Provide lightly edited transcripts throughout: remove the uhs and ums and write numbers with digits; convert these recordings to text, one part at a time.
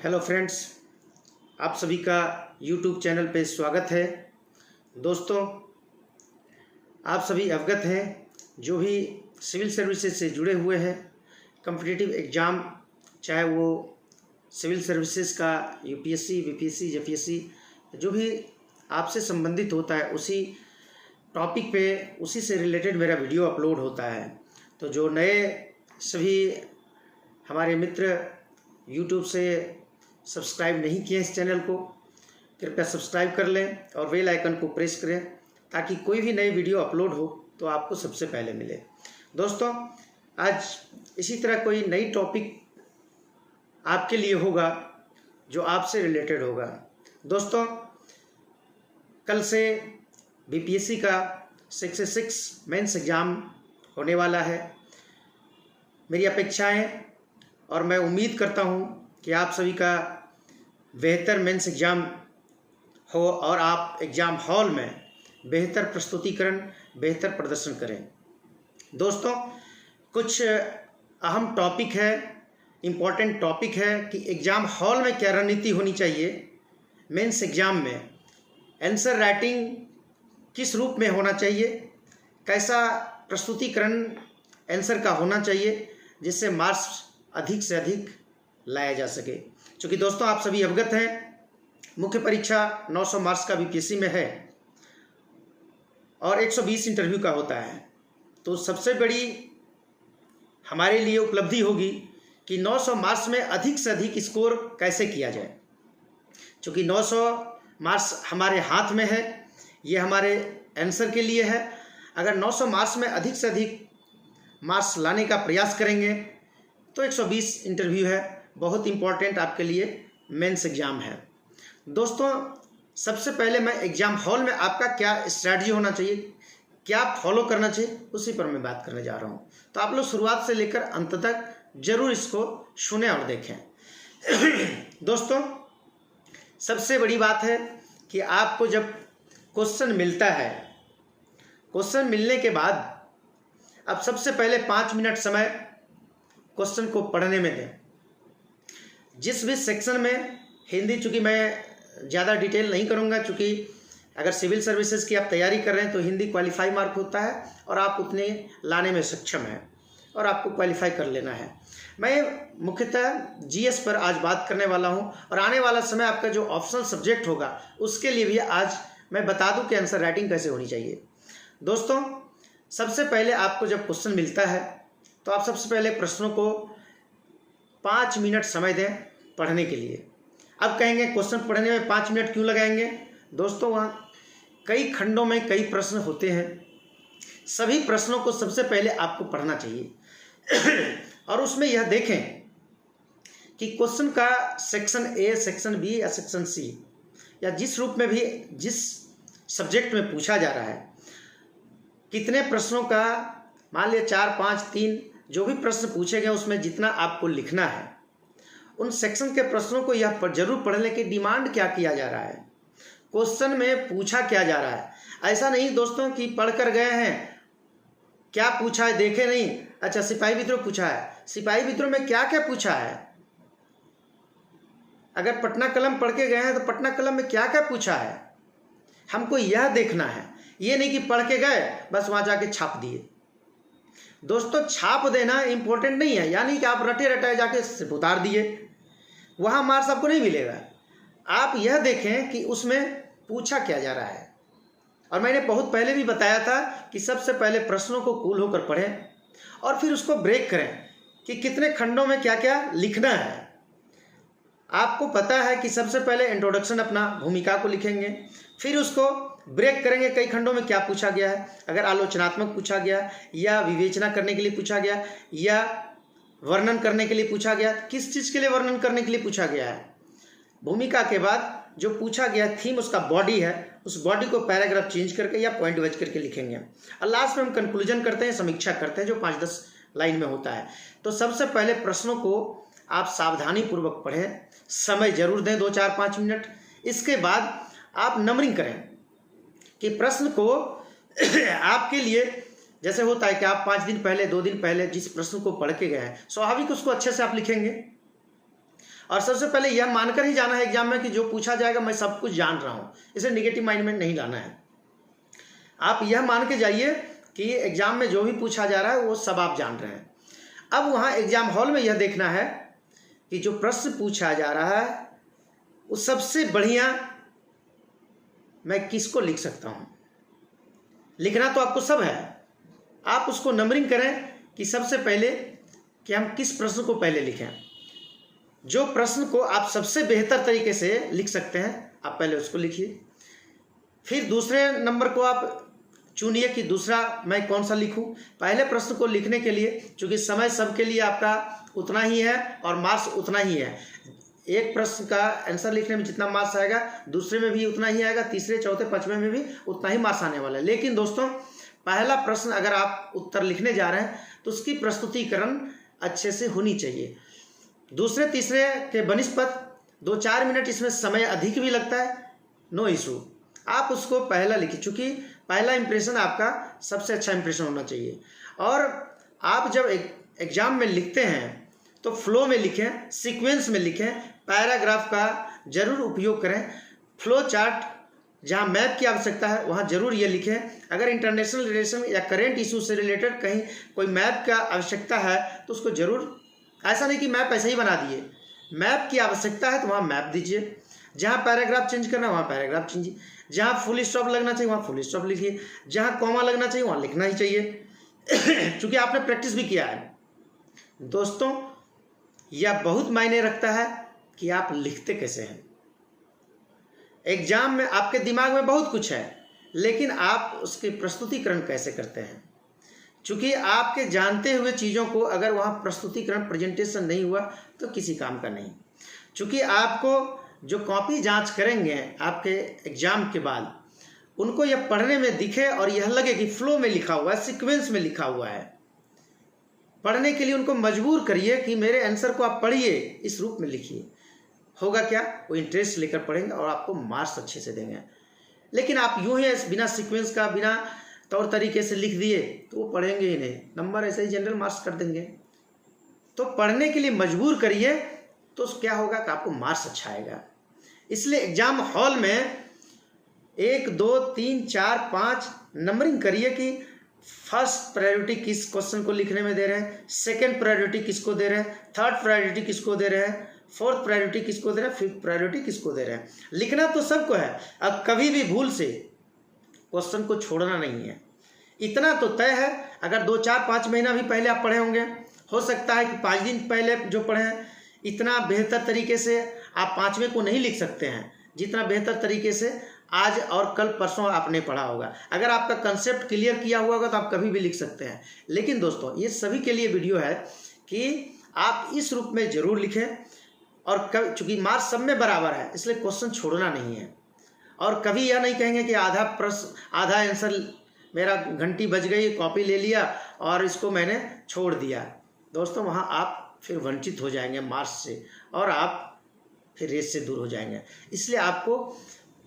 Hello friends, आप सभी का यूट्यूब चैनल पे स्वागत है। दोस्तों, आप सभी अवगत हैं जो भी सिविल सर्विसेज से जुड़े हुए हैं, कॉम्पिटिटिव एग्ज़ाम, चाहे वो सिविल सर्विसेज का यूपीएससी, बीपीएससी, जेपीएससी, जो भी आपसे संबंधित होता है उसी टॉपिक पे, उसी से रिलेटेड मेरा वीडियो अपलोड होता है। तो जो नए सभी हमारे मित्र यूट्यूब से सब्सक्राइब नहीं किए इस चैनल को, कृपया सब्सक्राइब कर लें और बेल आइकन को प्रेस करें ताकि कोई भी नई वीडियो अपलोड हो तो आपको सबसे पहले मिले। दोस्तों, आज इसी तरह कोई नई टॉपिक आपके लिए होगा जो आपसे रिलेटेड होगा। दोस्तों, कल से बीपीएससी का 66 मेंस एग्ज़ाम होने वाला है। मेरी अपेक्षाएं और मैं उम्मीद करता हूं कि आप सभी का बेहतर मेंस एग्ज़ाम हो और आप एग्ज़ाम हॉल में बेहतर प्रस्तुतिकरण, बेहतर प्रदर्शन करें। दोस्तों, कुछ अहम टॉपिक है, इम्पॉर्टेंट टॉपिक है कि एग्ज़ाम हॉल में क्या रणनीति होनी चाहिए, मेंस एग्ज़ाम में आंसर राइटिंग किस रूप में होना चाहिए, कैसा प्रस्तुतिकरण आंसर का होना चाहिए जिससे मार्क्स अधिक से अधिक लाया जा सके। क्योंकि दोस्तों, आप सभी अवगत हैं, मुख्य परीक्षा 900 मार्क्स का बीपीएससी में है और 120 इंटरव्यू का होता है। तो सबसे बड़ी हमारे लिए उपलब्धि होगी कि 900 मार्क्स में अधिक से अधिक स्कोर कैसे किया जाए। क्योंकि 900 मार्क्स हमारे हाथ में है, ये हमारे आंसर के लिए है। अगर 900 मार्क्स में अधिक से अधिक मार्क्स लाने का प्रयास करेंगे तो 120 इंटरव्यू है, बहुत इम्पॉर्टेंट आपके लिए मेंस एग्ज़ाम है। दोस्तों, सबसे पहले मैं एग्ज़ाम हॉल में आपका क्या स्ट्रैटेजी होना चाहिए, क्या फॉलो करना चाहिए, उसी पर मैं बात करने जा रहा हूँ। तो आप लोग शुरुआत से लेकर अंत तक जरूर इसको सुने और देखें। दोस्तों, सबसे बड़ी बात है कि आपको जब क्वेश्चन मिलता है, क्वेश्चन मिलने के बाद अब सबसे पहले 5 मिनट समय क्वेश्चन को पढ़ने में दें। जिस भी सेक्शन में हिंदी, चूँकि मैं ज़्यादा डिटेल नहीं करूँगा, चूँकि अगर सिविल सर्विसेज की आप तैयारी कर रहे हैं तो हिंदी क्वालिफाई मार्क होता है और आप उतने लाने में सक्षम हैं और आपको क्वालिफाई कर लेना है। मैं मुख्यतः जीएस पर आज बात करने वाला हूं और आने वाला समय आपका जो ऑप्शनल सब्जेक्ट होगा उसके लिए भी आज मैं बता दूं कि आंसर राइटिंग कैसे होनी चाहिए। दोस्तों, सबसे पहले आपको जब क्वेश्चन मिलता है तो आप सबसे पहले प्रश्नों को 5 मिनट समय दें पढ़ने के लिए। अब कहेंगे क्वेश्चन पढ़ने में 5 मिनट क्यों लगाएंगे? दोस्तों, वहाँ कई खंडों में कई प्रश्न होते हैं, सभी प्रश्नों को सबसे पहले आपको पढ़ना चाहिए और उसमें यह देखें कि क्वेश्चन का सेक्शन ए, सेक्शन बी या सेक्शन सी या जिस रूप में भी, जिस सब्जेक्ट में पूछा जा रहा है, कितने प्रश्नों का, मान लिया 4, 5, 3 जो भी प्रश्न पूछे गए उसमें जितना आपको लिखना है, उन सेक्शन के प्रश्नों को यह जरूर पढ़ लें कि डिमांड क्या किया जा रहा है, क्वेश्चन में पूछा क्या जा रहा है। ऐसा नहीं दोस्तों कि पढ़ कर गए हैं, क्या पूछा है देखे नहीं, अच्छा सिपाही विद्रोह पूछा है, सिपाही विद्रोह में क्या क्या पूछा है। अगर पटना कलम पढ़ के गए हैं तो पटना कलम में क्या क्या पूछा है, हमको यह देखना है। ये नहीं कि पढ़ के गए बस वहाँ जाके छाप दिए। दोस्तों, छाप देना इम्पोर्टेंट नहीं है, यानी कि आप रटे रटाए जाके सिर्फ उतार दिए, वहाँ मार्क्स आपको नहीं मिलेगा। आप यह देखें कि उसमें पूछा क्या जा रहा है। और मैंने बहुत पहले भी बताया था कि सबसे पहले प्रश्नों को कूल होकर पढ़ें और फिर उसको ब्रेक करें कि कितने खंडों में क्या क्या लिखना है। आपको पता है कि सबसे पहले इंट्रोडक्शन, अपना भूमिका को लिखेंगे, फिर उसको ब्रेक करेंगे कई खंडों में क्या पूछा गया है। अगर आलोचनात्मक पूछा गया या विवेचना करने के लिए पूछा गया या वर्णन करने के लिए पूछा गया, किस चीज़ के लिए वर्णन करने के लिए पूछा गया है। भूमिका के बाद जो पूछा गया थीम, उसका बॉडी है, उस बॉडी को पैराग्राफ चेंज करके या पॉइंट वाइज करके लिखेंगे और लास्ट में हम कंक्लूजन करते हैं, समीक्षा करते हैं जो 5-10 लाइन में होता है। तो सबसे पहले प्रश्नों को आप सावधानी पूर्वक पढ़ें, समय जरूर दें 2, 4, 5 मिनट। इसके बाद आप नंबरिंग करें कि प्रश्न को आपके लिए जैसे होता है कि आप 5 दिन पहले, 2 दिन पहले जिस प्रश्न को पढ़ के गए हैं, स्वाभाविक उसको अच्छे से आप लिखेंगे और सबसे पहले यह मानकर ही जाना है एग्जाम में कि जो पूछा जाएगा मैं सब कुछ जान रहा हूँ, इसे निगेटिव माइंड में नहीं लाना है। आप यह मान के जाइए कि एग्जाम में जो भी पूछा जा रहा है वो सब आप जान रहे हैं। अब वहाँ एग्जाम हॉल में यह देखना है कि जो प्रश्न पूछा जा रहा है वो सबसे बढ़िया मैं किसको लिख सकता हूँ। लिखना तो आपको सब है, आप उसको नंबरिंग करें कि सबसे पहले कि हम किस प्रश्न को पहले लिखें। जो प्रश्न को आप सबसे बेहतर तरीके से लिख सकते हैं आप पहले उसको लिखिए। फिर दूसरे नंबर को आप चुनिए कि दूसरा मैं कौन सा लिखूं। पहले प्रश्न को लिखने के लिए चूंकि समय सबके लिए आपका उतना ही है और मार्क्स उतना ही है, एक प्रश्न का आंसर लिखने में जितना मार्क्स आएगा दूसरे में भी उतना ही आएगा, तीसरे चौथे पांचवें में भी उतना ही मार्क्स आने वाला है। लेकिन दोस्तों पहला प्रश्न अगर आप उत्तर लिखने जा रहे हैं तो उसकी प्रस्तुतिकरण अच्छे से होनी चाहिए। दूसरे तीसरे के बनिस्पत 2-4 मिनट इसमें समय अधिक भी लगता है, नो इशू, आप उसको पहला लिखिए। चूँकि पहला इंप्रेशन आपका सबसे अच्छा इंप्रेशन होना चाहिए। और आप जब एग्जाम में लिखते हैं तो फ्लो में लिखें, सीक्वेंस में लिखें, पैराग्राफ का जरूर उपयोग करें। फ्लो चार्ट जहाँ मैप की आवश्यकता है वहाँ जरूर ये लिखें। अगर इंटरनेशनल रिलेशन या करेंट इशू से रिलेटेड कहीं कोई मैप का आवश्यकता है तो उसको जरूर, ऐसा नहीं कि मैप ऐसे ही बना दिए, मैप की आवश्यकता है तो वहाँ मैप दीजिए। जहाँ पैराग्राफ चेंज करना है वहाँ पैराग्राफ चेंज, जहाँ फुल स्टॉप लगना चाहिए वहाँ फुल स्टॉप लिखिए, जहाँ कॉमा लगना चाहिए वहाँ लिखना ही चाहिए क्योंकि आपने प्रैक्टिस भी किया है। दोस्तों यह बहुत मायने रखता है कि आप लिखते कैसे हैं। एग्जाम में आपके दिमाग में बहुत कुछ है लेकिन आप उसकी प्रस्तुतिकरण कैसे करते हैं। चूँकि आपके जानते हुए चीज़ों को अगर वहाँ प्रस्तुतिकरण प्रेजेंटेशन नहीं हुआ तो किसी काम का नहीं। चूँकि आपको जो कॉपी जांच करेंगे आपके एग्जाम के बाद उनको यह पढ़ने में दिखे और यह लगे कि फ्लो में लिखा हुआ है, सीक्वेंस में लिखा हुआ है। पढ़ने के लिए उनको मजबूर करिए कि मेरे आंसर को आप पढ़िए, इस रूप में लिखिए। होगा क्या, वो इंटरेस्ट लेकर पढ़ेंगे और आपको मार्क्स अच्छे से देंगे। लेकिन आप यूं ही बिना सीक्वेंस का बिना तौर तरीके से लिख दिए तो वो पढ़ेंगे ही नहीं, नंबर ऐसे ही जनरल मार्क्स कर देंगे। तो पढ़ने के लिए मजबूर करिए तो क्या होगा कि आपको मार्क्स अच्छा आएगा। इसलिए एग्जाम हॉल में 1, 2, 3, 4, 5 नंबरिंग करिए कि फर्स्ट प्रायोरिटी किस क्वेश्चन को लिखने में दे रहे हैं, सेकंड प्रायोरिटी किसको दे रहे हैं, थर्ड प्रायोरिटी किसको दे रहे हैं, फोर्थ प्रायोरिटी किसको दे रहे हैं, फिफ्थ प्रायोरिटी किसको दे रहे हैं। लिखना तो सबको है, अब कभी भी भूल से क्वेश्चन को छोड़ना नहीं है। इतना तो तय है, अगर 2, 4, 5 महीना भी पहले आप पढ़े होंगे, हो सकता है कि 5 दिन पहले जो पढ़े हैं इतना बेहतर तरीके से आप 5वें को नहीं लिख सकते हैं जितना बेहतर तरीके से आज और कल परसों आपने पढ़ा होगा। अगर आपका कंसेप्ट क्लियर किया हुआ होगा तो आप कभी भी लिख सकते हैं। लेकिन दोस्तों ये सभी के लिए वीडियो है कि आप इस रूप में ज़रूर लिखें। और चूँकि मार्क्स सब में बराबर है इसलिए क्वेश्चन छोड़ना नहीं है। और कभी यह नहीं कहेंगे कि आधा प्रश्न आधा आंसर मेरा घंटी बज गई, कॉपी ले लिया और इसको मैंने छोड़ दिया। दोस्तों वहाँ आप फिर वंचित हो जाएंगे मार्क्स से और आप फिर रेस से दूर हो जाएंगे। इसलिए आपको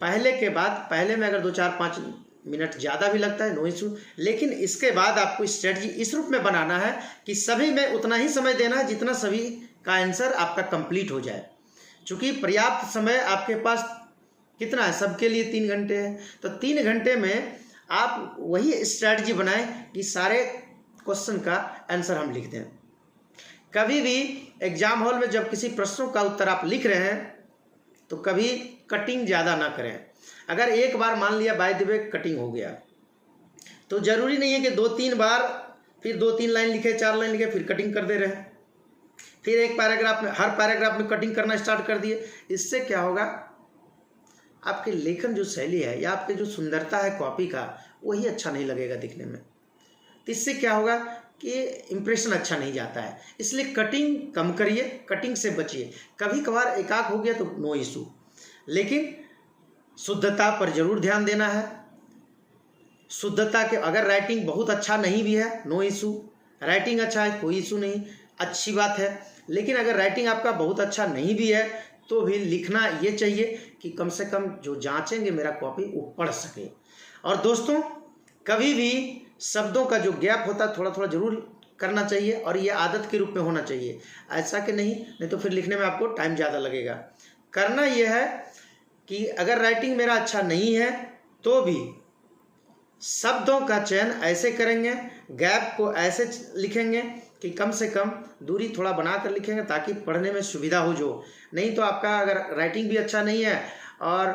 पहले के बाद, पहले में अगर 2, 4, 5 मिनट ज़्यादा भी लगता है नो इशू, लेकिन इसके बाद आपको स्ट्रेटजी इस रूप में बनाना है कि सभी में उतना ही समय देना है जितना सभी का आंसर आपका कंप्लीट हो जाए। चूँकि पर्याप्त समय आपके पास कितना है, सबके लिए 3 घंटे है, तो 3 घंटे में आप वही स्ट्रेटजी बनाएं कि सारे क्वेश्चन का आंसर हम लिख दें। कभी भी एग्जाम हॉल में जब किसी प्रश्नों का उत्तर आप लिख रहे हैं तो कभी कटिंग ज़्यादा ना करें। अगर एक बार मान लिया बाय द वे कटिंग हो गया तो ज़रूरी नहीं है कि 2-3 बार फिर 2-3 लाइन लिखे, 4 लाइन लिखे, फिर कटिंग कर दे रहे हैं, फिर एक पैराग्राफ में हर पैराग्राफ में कटिंग करना स्टार्ट कर दिए। इससे क्या होगा, आपके लेखन जो शैली है या आपके जो सुंदरता है कॉपी का वही अच्छा नहीं लगेगा दिखने में। तो इससे क्या होगा कि इम्प्रेशन अच्छा नहीं जाता है। इसलिए कटिंग कम करिए, कटिंग से बचिए। कभी कभार एकाक हो गया तो नो इशू, लेकिन शुद्धता पर जरूर ध्यान देना है। शुद्धता के अगर राइटिंग बहुत अच्छा नहीं भी है नो इशू, राइटिंग अच्छा है कोई इशू नहीं, अच्छी बात है। लेकिन अगर राइटिंग आपका बहुत अच्छा नहीं भी है तो भी लिखना ये चाहिए कि कम से कम जो जांचेंगे मेरा कॉपी वो पढ़ सके। और दोस्तों कभी भी शब्दों का जो गैप होता है थोड़ा थोड़ा जरूर करना चाहिए और ये आदत के रूप में होना चाहिए, ऐसा कि नहीं तो फिर लिखने में आपको टाइम ज़्यादा लगेगा। करना यह है कि अगर राइटिंग मेरा अच्छा नहीं है तो भी शब्दों का चयन ऐसे करेंगे, गैप को ऐसे लिखेंगे कि कम से कम दूरी थोड़ा बना कर लिखेंगे ताकि पढ़ने में सुविधा हो। जो नहीं तो आपका अगर राइटिंग भी अच्छा नहीं है और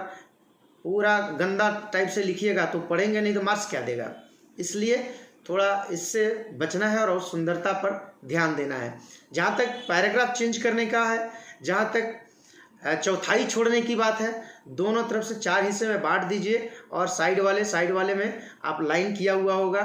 पूरा गंदा टाइप से लिखिएगा तो पढ़ेंगे नहीं तो मार्क्स क्या देगा। इसलिए थोड़ा इससे बचना है और सुंदरता पर ध्यान देना है। जहाँ तक पैराग्राफ चेंज करने का है, जहाँ तक चौथाई छोड़ने की बात है, दोनों तरफ से 4 हिस्से में बांट दीजिए और साइड वाले में आप लाइन किया हुआ होगा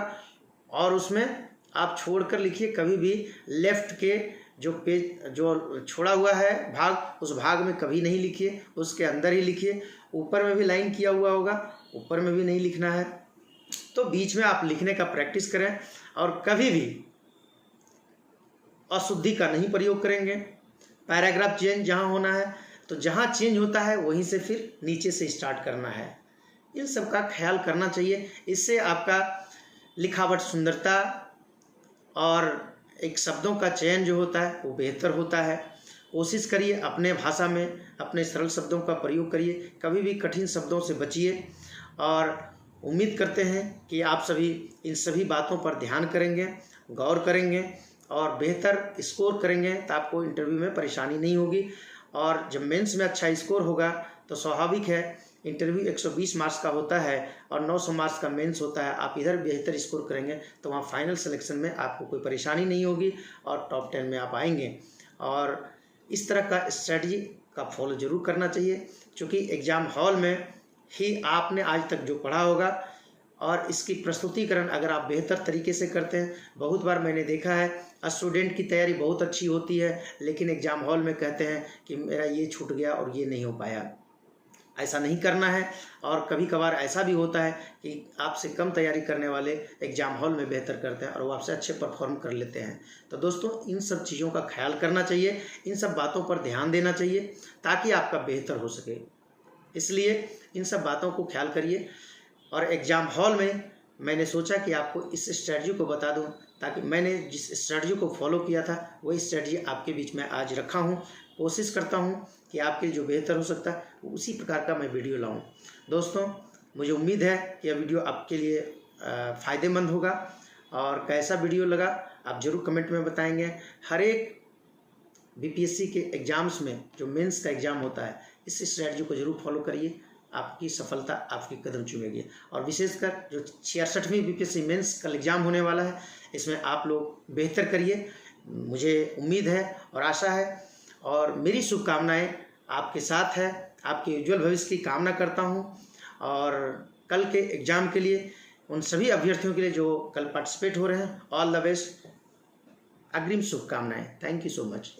और उसमें आप छोड़कर लिखिए। कभी भी लेफ्ट के जो पेज जो छोड़ा हुआ है भाग, उस भाग में कभी नहीं लिखिए, उसके अंदर ही लिखिए। ऊपर में भी लाइन किया हुआ होगा, ऊपर में भी नहीं लिखना है। तो बीच में आप लिखने का प्रैक्टिस करें और कभी भी अशुद्धि का नहीं प्रयोग करेंगे। पैराग्राफ चेंज जहाँ होना है तो जहाँ चेंज होता है वहीं से फिर नीचे से स्टार्ट करना है। इन सब का ख्याल करना चाहिए। इससे आपका लिखावट सुंदरता और एक शब्दों का चयन जो होता है वो बेहतर होता है। कोशिश करिए अपने भाषा में अपने सरल शब्दों का प्रयोग करिए, कभी भी कठिन शब्दों से बचिए। और उम्मीद करते हैं कि आप सभी इन सभी बातों पर ध्यान करेंगे, गौर करेंगे और बेहतर स्कोर करेंगे तो आपको इंटरव्यू में परेशानी नहीं होगी। और जब मेंस में अच्छा स्कोर होगा तो स्वाभाविक है, इंटरव्यू 120 मार्क्स का होता है और 900 मार्क्स का मेंस होता है। आप इधर बेहतर स्कोर करेंगे तो वहाँ फाइनल सिलेक्शन में आपको कोई परेशानी नहीं होगी और टॉप 10 में आप आएंगे। और इस तरह का स्ट्रेटजी का फॉलो जरूर करना चाहिए, क्योंकि एग्ज़ाम हॉल में ही आपने आज तक जो पढ़ा होगा और इसकी प्रस्तुतिकरण अगर आप बेहतर तरीके से करते हैं। बहुत बार मैंने देखा है स्टूडेंट की तैयारी बहुत अच्छी होती है लेकिन एग्ज़ाम हॉल में कहते हैं कि मेरा ये छूट गया और ये नहीं हो पाया। ऐसा नहीं करना है। और कभी कभार ऐसा भी होता है कि आपसे कम तैयारी करने वाले एग्ज़ाम हॉल में बेहतर करते हैं और वो आपसे अच्छे परफॉर्म कर लेते हैं। तो दोस्तों इन सब चीज़ों का ख्याल करना चाहिए, इन सब बातों पर ध्यान देना चाहिए ताकि आपका बेहतर हो सके। इसलिए इन सब बातों को ख्याल करिए। और एग्ज़ाम हॉल में मैंने सोचा कि आपको इस स्ट्रेटजी को बता दूं ताकि मैंने जिस स्ट्रेटजी को फॉलो किया था वही स्ट्रेटजी आपके बीच में आज रखा हूं। कोशिश करता हूं कि आपके जो बेहतर हो सकता है उसी प्रकार का मैं वीडियो लाऊं। दोस्तों मुझे उम्मीद है कि यह वीडियो आपके लिए फ़ायदेमंद होगा और कैसा वीडियो लगा आप ज़रूर कमेंट में बताएंगे। हर एक बीपीएससी के एग्ज़ाम्स में जो मेंस का एग्ज़ाम होता है इस स्ट्रेटजी को ज़रूर फॉलो करिए, आपकी सफलता आपकी कदम चूमेगी। और विशेषकर जो 66वीं बीपीएससी मेंस का एग्ज़ाम होने वाला है इसमें आप लोग बेहतर करिए, मुझे उम्मीद है और आशा है और मेरी शुभकामनाएं आपके साथ है। आपके उज्जवल भविष्य की कामना करता हूं और कल के एग्ज़ाम के लिए उन सभी अभ्यर्थियों के लिए जो कल पार्टिसिपेट हो रहे हैं ऑल द बेस्ट, अग्रिम शुभकामनाएं। Thank you so much.